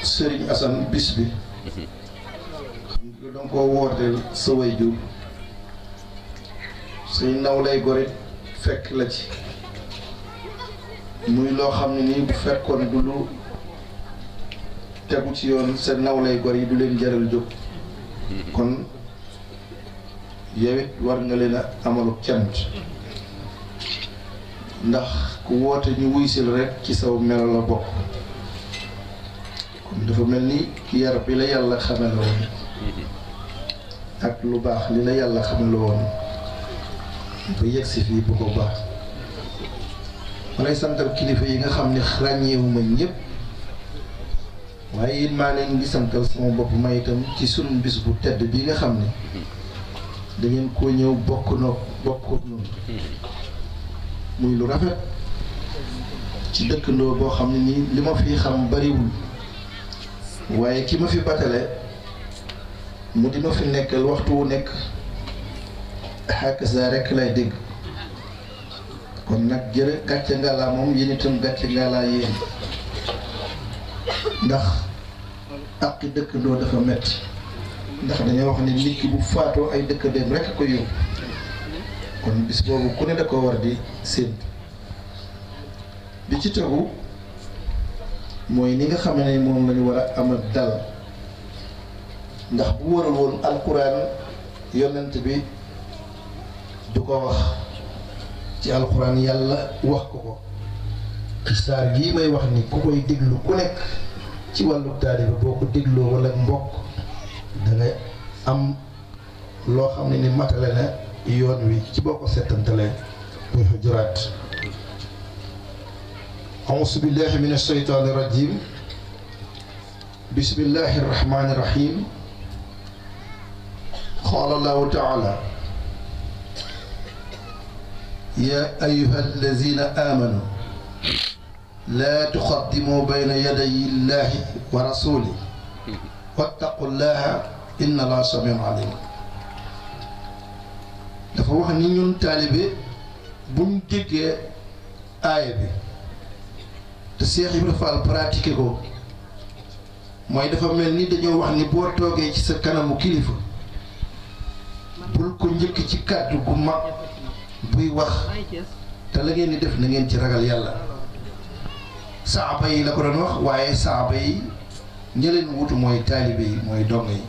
Serigne Assane bis bi xam nga danga koo wooteel sa waajur say naw lay gorit fekk la ci muy loo xam ne nii bu fekkoon du lu tegu ci yoon sa naw lay gor yi du leen jaral jóg kon yow it war nga leen a amalu cant ndax ku woote ñu wuysil rek ci saw melo la bokk kon dafa mel ni yar bi la yàlla xamel woon ak lu baax li la yàlla xamel woon ba yegg si fii bu ko baax ma lay santal kilifa yi nga xam ne ràññeewuma ñëpp waaye it maa leen ngi santal sama bopp ma itam ci sunu bis bu tedd bi nga xam ne da ngeen koo ñëw bokk noonu muy lu rafet ci dëkkandoo boo xam ne nii li ma fi xam bariwul waaye ki ma fi batale mu di ma fi nekkal waxtu wu nekk xàkk saa rekk lay dégg kon nag jërë gàcce ngalaa moom yéen itam gàcce ngalaa yéen ndax àqi dëkkandoo dafa metti ndax dañoo wax ne nit ki bu faatoo ay dëkkandoom rekk ko yóbbu kon bis boobu ku ne da ko war di séentu bi ci tegu mooy ni nga xam ne moom lañu war a amal dal ndax bu waral woon alxuraan yonent bi du ko wax ci alxuraan yàlla wax ko ci saar gii may wax ni ku koy déglu ku nekk ci wàllu taalibe boo ko dégloo wala mbokk dangay am loo xam ne ni matale na yoon wi ci boo ko settantalee muy Hujuraat auzu billahi min asheytaani rajim bismillahi rahmani rahim qaala allahu taala ya ayuha allazina amanu laa tuqaddimu bayna yaday illahi wa rasuli wattaqu llaha inna allaha samiun alim dafa wax ni ñun taalibe buñ déggee aaya bi te Cheikh Ibrahima Fall pratiqué ko mooy dafa mel ni dañoo wax ni boo toogee ci sa kanamu kilifa bul ko njëkk ci kàddu gu mag buy wax te la ngeen di def na ngeen ci ragal yàlla saaba yi la ko doon wax waaye saaba yi ñëleen wutu mooy taalibe yi mooy dong yi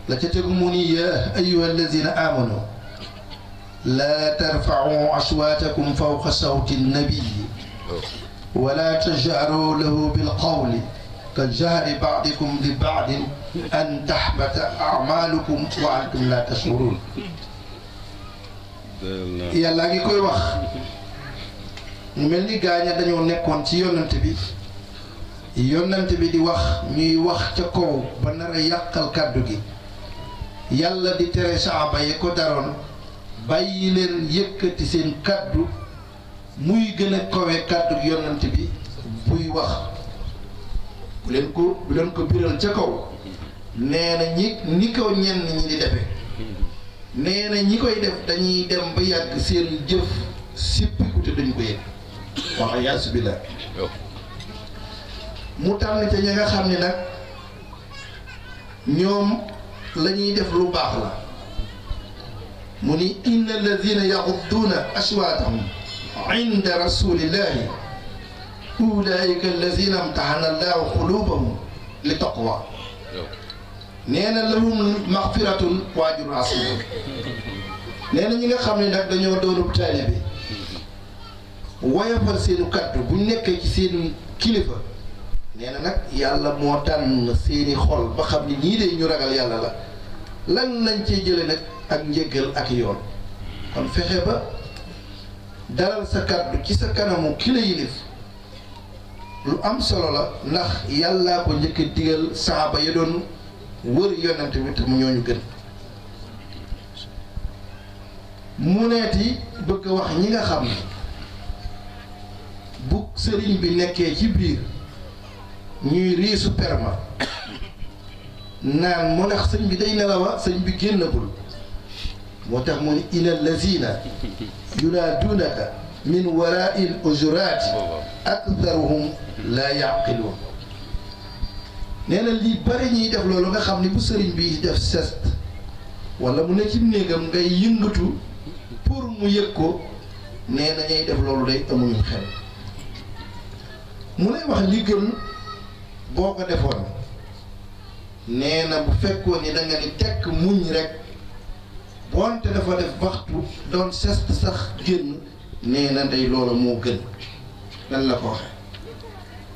la ca tegu mu ni ya ayyuha allazina amanu laa tarfa'u aswaatakum fawqa sawti nnabii wala tajharu lahu bilqawli ka jahri ba'dikum li ba'din an tahbata a'malukum wa antum la tash'urun yàlla ngi koy wax mu mel ni gaaña dañoo nekkoon ci yonent bi di wax ñuy wax ca kaw ba nar a yàqal kàddu gi yàlla di tere saaba yi ko daroon bàyyi leen yëkkati seen kàddu muy gën a kawe kàddu yonent bi buy wax bu leen ko biral ca kaw nee na ni ko ñenn ñi di defe nee na ñi koy def dañuy dem ba yàgg seen jëf sippiku te dañu ko yëg wax yaasu billah mu tànn ca ña nga xam ne nag ñoom la ñuy def lu baax la mu ni inna alladina yaxudduuna aswaatahum inda rasulillahi ulaika alladina amtaxana allahu qulubahum li taqwa nee na lahum maxfiratun wa ajrun asiim nee na ñi nga xam ne nag dañoo doonub taalibe woyofal seenu kàddu bu nekkee ci seen kilifa nee na nag yàlla moo tànn seeni xol ba xam ni ñii de ñu ragal yàlla la lan lañ cee jële nag ak njëggal ak yoon kon fexe ba dalal sa kàddu ci sa kanamu ki la yilif lu am solo la ndax yàllaa ko njëkk a digal saaba ya doon wër yonent bi te mu ñooñu gën mu neeti bëgg a wax ñi nga xam ne bu sëriñ bi nekkee ci biir ñuy riisu perma naan mu ndax sëñ bi day nelawa sëñ bi génnagul moo tax mu ne ina lazina yunaaduunaka min wara'i al-ujurati aktharuhum la yaqiluun nee na li bari ñuy def loolu nga xam ni bu sëriñ bi def geste wala mu ne ci néegam ngay yëngatu pour mu yëg ko nee na ñay def loolu day amuñu xel mu lay wax li gën boo ko defoon nee na bu fekkoon ni da nga ni tekk muñ rek bonte dafa def waxtu doon geste sax génn nee na day loola moo gën lan la ko waxe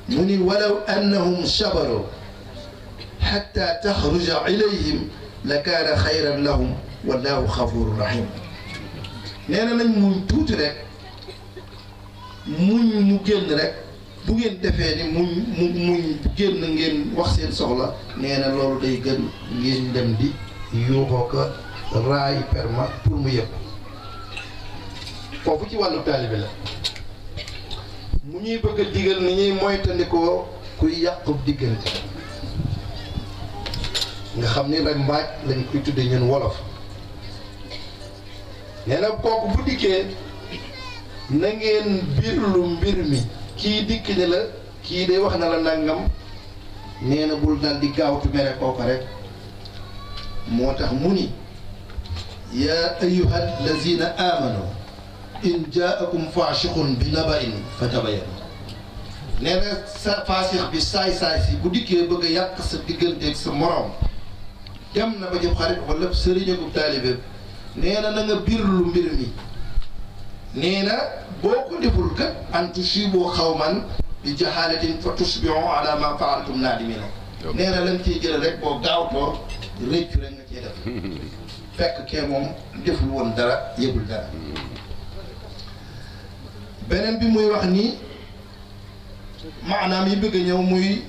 mu ni walaw annahum sabaru xatta taxruja ilayhim la kaana xayran lahum wallahu xafuru rahim nee na nañ muñ tuuti rek muñ mu génn rek bu ngeen defee ni muñ génn ngeen wax seen soxla nee na loolu day gën ngeen dem di yuuxoo ko raay perma pour mu yëpp foofu ci wàllu taalibe la mu ñuy bëgg a digal ni ñuy moytandikoo kuy yàqu diggante nga xam ni rek mbaaj lañ koy tudde ñun wolof nee na kooku bu dikkee na ngeen birlu mbir mi kii dikk ne la kii day wax na la nangam nee na bul dal di gaawtu mere kooku rek moo tax mu ni yaa ayyuhal lazina amanu in jaakum faasiqun bi naba'in fatabayyanu nee na sa faasix bi saay-saay si bu dikkee bëgg a yàq sa digganteeg sa morom dem na ba jëm xarit wala sëriñ ak taalibe nee na nga birlu mbir mi nee na boo ko deful kat an tusibu xawman bi jahaalatin fa tusbihu ala ma faaltum naadimina nee na lañ ciy jël rek boo gaawtoo réccu rek nga ciy def fekk kee moom deful woon dara yëgul dara beneen bi muy wax ni maanaam yi bëgg a ñëw muy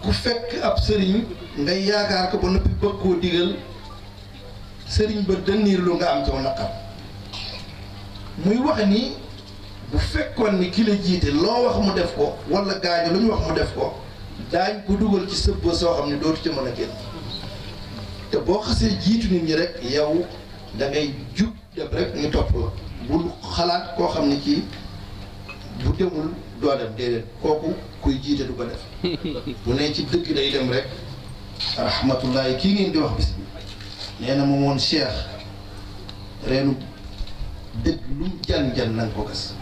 ku fekk ab sëriñ ngay yaakaar ko ba noppi bëgg koo digal sëriñ ba dënniir lu nga am caw naqar muy wax ni bu fekkoon ni ki la jiite loo wax mu def ko wala gaañu lu ñu wax mu def ko daañ ko dugal ci sëb soo xam ne dootu ci mën a génn te boo xasee jiitu nit ñi rek yow da ngay jub dem rek ñu topp la bul xalaat koo xam ne kii bu demul doo dem déedéet kooku kuy jiite du ko def bu ne ci dëgg day dem rek rahmatullahi kii ngeen di wax bis bi nee na moom woon Cheikh reenu dëgg lu mu jan-jan na nga ko gas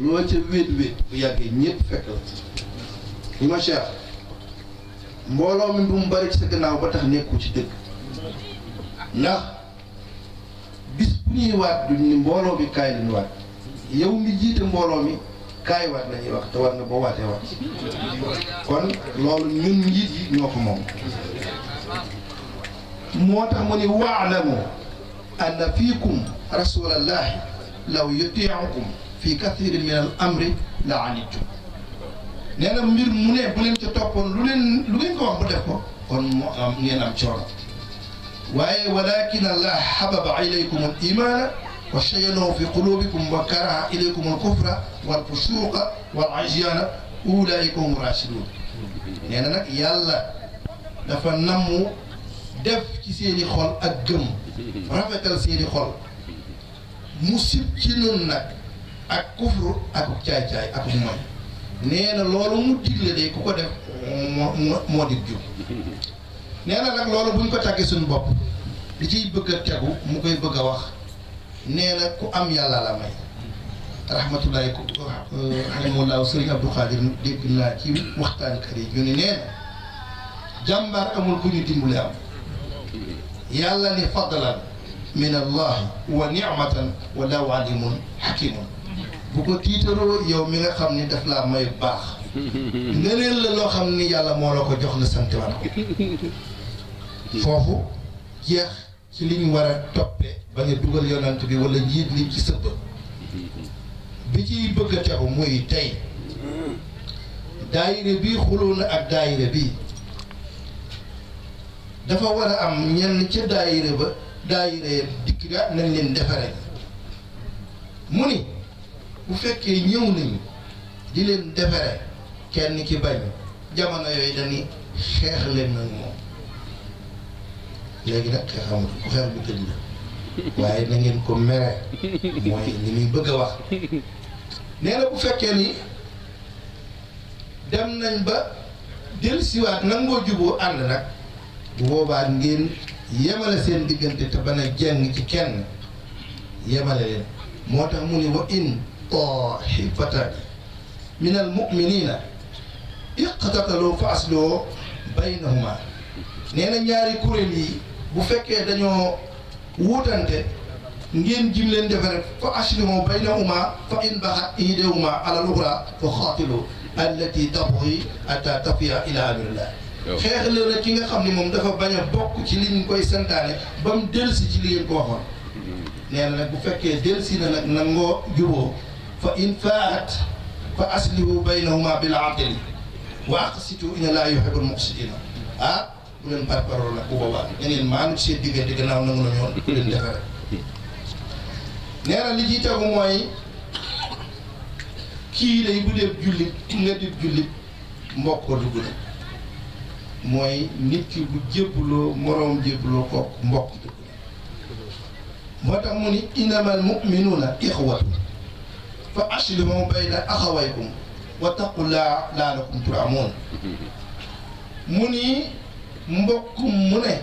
loo ca wéet-wéet bu yàggee ñëpp fekk la li ma Cheikh mbooloo mi bu mu bari ci sa gannaaw ba tax nekku ci dëgg ndax bis bu ñuy waat duñ ni mbooloo bi kaay lañu waat yow mi jiite mbooloo mi kaay waat la ñuy wax te war nga boo waatee waat kon loolu ñun njiit yi ñoo ko moom moo tax mu ni waalamu anna fiikum rasulallahi law yutiicukum fi kathirin min al amri la anittum nee na mbir mu ne bu leen ca toppoon lu ngeen ko wax bu def ko kon moo am ngeen am coono waaye walakin allah hababa ilaykum al imana wa shayyanahu fi qulubikum wa karaha ilaykum al kufra wal fusuqa wal isyana ulaika hum rashidun nee na nag yàlla dafa namm def ci seeni xol ak gëm rafetal seeni xol mu sib ci nun nag ak kufru ak caay-caay ak mooy nee na loolu mu digle de ku ko def moo di jub nee na nag loolu buñ ko tàggee suñu bopp di ciy bëgg a tegu mu koy bëgg a wax nee na ku am yàlla la may rahmatullahi ko rahimahullahu sëriñ Abdou Khadir dégg naa ci waxtaankat yi ñu ni nee na jàmbaar amul ku ñu dimbali am yàlla ni fadlan min allahi wa nicmatan wallahu alimun hakimun bu ko tiitaroo yow mi nga xam ni daf laa may baax ngëneel la loo xam ni yàlla moo la ko jox na sant war ko foofu jeex ci li ñu war a toppee bañ a dugal yonant bi wala njiit li ci sëbb bi ciy bëgg a tegu muy tey daayire bi xuloo na ak daayire bi dafa war a am ñenn ca daayire ba daayire dikk ga nañ leen defare mu ni bu fekkee ñëw nañu di leen defare kenn ki bañ jamono yooyu dañuy xeex leen nag moom léegi nag xeex amul ku xeex bi tëj la waaye na ngeen ko mere mooy li muy bëgg a wax nee na bu fekkee ni dem nañ ba dellusiwaat nangoo juboo ànd nag bu boobaa ngeen yemale seen diggante te bañ a jeng ci kenn yemale leen moo tax mu ni wa in taa'ifatan min al mu'minina iqtatalu fa aslihu baynahuma nee na ñaari kuréel yi bu fekkee dañoo wuutante ngeen jim leen defare fa aslihu baynahuma fa in baxat ihdahuma ala al-ukhra fa xaatilu allati tabghi hatta tafiya ila amrillah xeex leen nag ki nga xam ne moom dafa bañ a bokk ci li ñu koy santaane ba mu dellusi ci li ngeen ko waxoon nee na nag bu fekkee dellusi na nag nangoo juboo fa in faat fa aslihu baynahuma bil adli wa aqsitu inna laa yuhibbul muqsitina ah bu leen par parole nag bu boobaa ngeen maanu ci seen diggante gannaaw nangu na ñoon bu leen defare nee na li ciy tegu mooy kii lay bu dee jullit nga di jullit mbokk ko dugg na mooy nit ki bu jébbaloo moroom jébbaloo ko mbokk dugg na moo tax mu ni innamal mu'minuuna ixwatu fa aslihu bayna axawaykum wattaqullaaha la'allakum turhamuun mu ni mbokkum mu ne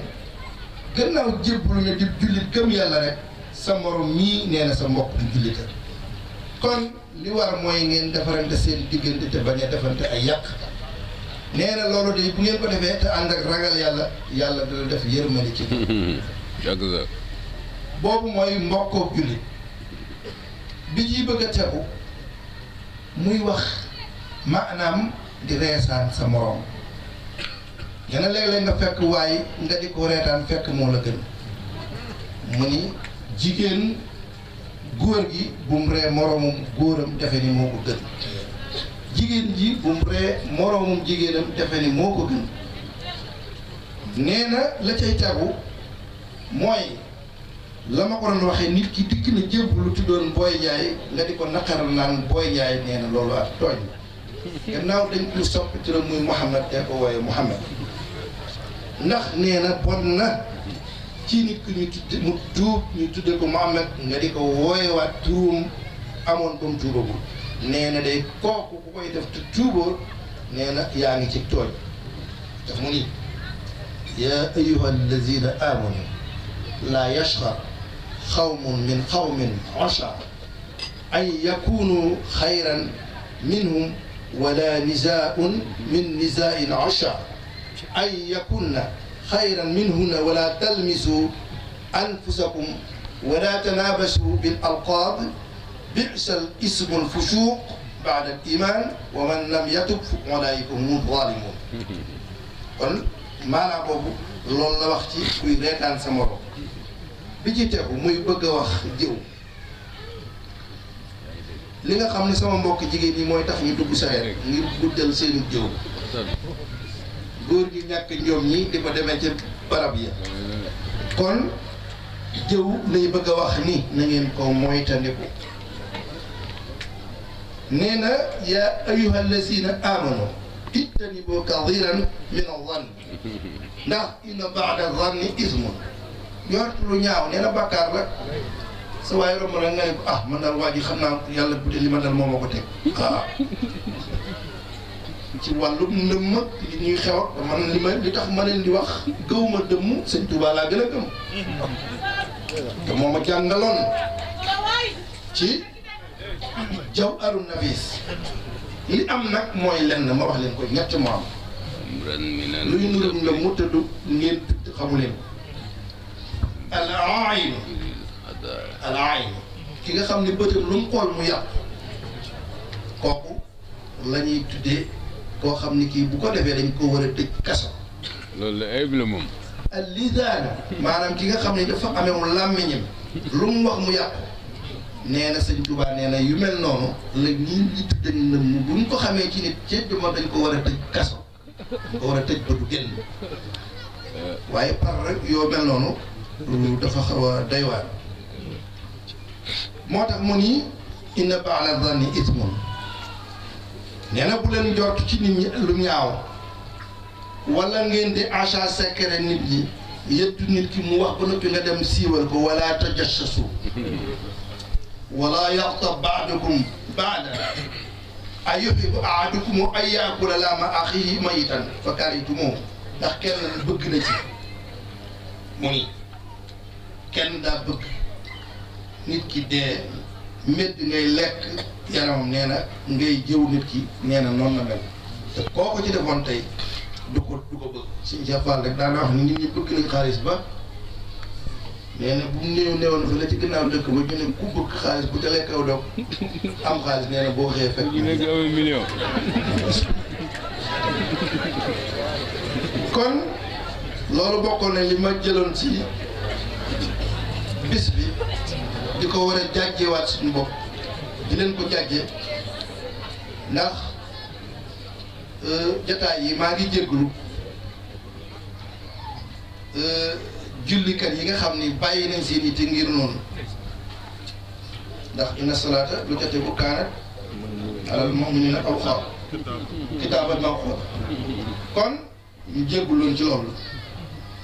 gannaaw jébbalu nga di jullit gëm yàlla rek sa morom mii nee na sa mbokkum jullita kon li war mooy ngeen defarante seen diggante te bañ a defante ay yàq nee na loolu de bu ngeen ko defee te ànd ak ragal yàlla yàlla dana def yërmande ci boobu mooy mbokkook jullit bi ciy bëgg a tegu muy wax maanaam di reesaan sa moroom nga ne léeg-léeg nga fekk waaye nga di ko reetaan fekk moo la gën mu ni jigéen góor gi bu mu ree moroomum góoram defe ni moo ko gën jigéen ji bu mu ree moroomum jigéenam defe ni moo ko gën nee na la cay tegu mooy la ma ko doon waxee nit ki dikk na jébb lu tuddoon Boy Njaay nga di ko naqaral naan Boy Njaay nee na loolu ak tooñ gannaaw dañ ko soppi turam muy Mouhamed te ko wooye Mouhamed ndax nee na bon na ci nit ku ñu tudde mu tuub ñu tudde ko Mouhamed nga di ko wooyewaat turum amoon ba mu tuubagul nee na day kooku ku koy def te tuuboo nee na yaa ngi ci tooñ daf mu ni yaa ayyuha allazina amanu laa yashxar xawmun min xawmin asa an yakunu xayran minhum wala nizaun min nizain asa an yakunna xayran minhunna wala talmisu anfusakum wala tanabasu bil alqaab bisa al ismu al fusuuq baada al iman wa man lam yatub fa ulaika humu zalimun kon maanaam boobu loolu la wax ci kuy reetaan sa morom bi ci tegu muy bëgg a wax jëw li nga xam ne sama mbokk jigéen ñi mooy tax ñu dugg sareet ngir guddal seenu jëw góor gi ñàkk ñoom ñi di ko demee ca barab ya kon jëw lay bëgg a wax ni na ngeen ko moytandiku nee na yaa ayyuha allazina amanu ijtanibu kathiran min az-zanni ndax inna ba'da az-zanni ismun yortu lu ñaaw nee na bàkkaar la sa waaye romb nag nga ne ko ah man daal waa ji xam naa yàlla bu dee li ma dal moo ma ko teg ci wàllum ndëmm li ñuy xew ak man li tax ma leen di wax gëw ma dëmm sëñ Tuubaa laa gën a gëm te moo ma jàngaloon ci Jawharun Nafis li am nag mooy lenn ma wax leen ko ñett moo am luy nurum la mu tëdd ngeen xamu leen al ayn ki nga xam ne bëtam lu mu xool mu yàq kooku la ñuy tuddee koo xam ni kii bu ko defee dañ ko war a tëj kaso loolu la ayib la moom al lisaan maanaam ki nga xam ne dafa amewu làmmiñam lu mu wax mu yàqu nee na sëñ Tuubaa nee na yu mel noonu la ñi tudde nëmm buñ ko xamee ci nit ci duma dañ ko war a tëj kaso dañ ko war a tëj ba du génn waaye par rek yoo mel noonu dafa xaw a doy waar moo tax mu ni inna ba'da zanni ismun nee na bu leen jot ci nit ñi lu ñaaw wala ngeen di achat secret nit ñi yettu nit ki mu wax ba noppi nga dem siiwal ko wala tajassasu wala yaxtab ba'dukum ba'da ayuhibbu ahadukum an yaakula lahma axiihi maytan fa karihtumuuh ndax kenn bëgg na ci mu ni kenn daa bëgg nit ki dee mbedd ngay lekk yaramam nee na ngay jëw nit ki nee na noonu la mel te kooku ci defoon tey du ko bëgg suñu jàppal rek daana wax ni nit ñi bëgg nañ xaalis ba nee na bu mu néewoon fa la ci gannaaw dëkk ba ñu ne ku bëgg xaalis bu ca lekkaw doog am xaalis nee na boo xëyee fekk ñu nekk 1 million. kon loolu bokkoon na li ma jëloon ci bis bi di ko war a jàjjewaat suñu bopp di leen ko jàjje ndax jataay yi maa ngi jégglu jullikat yi nga xam ni bàyyi nañ seen yitte ngir noonu ndax inna salaata lu jate bu kaanat alal mu'miniina awqaat kitaaban mawquuta kon ñu jéggloon ci loolu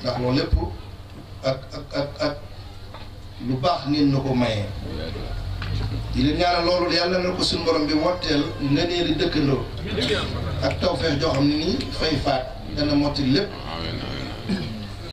ndax loolu lépp ak lu baax ngeen na ko mayee di leen ñaanal loolu yàlla na ko suñu borom bi wotteel nga nee di dëkkandoo ak tawfeex joo xam ne nii fay faat dana motti lépp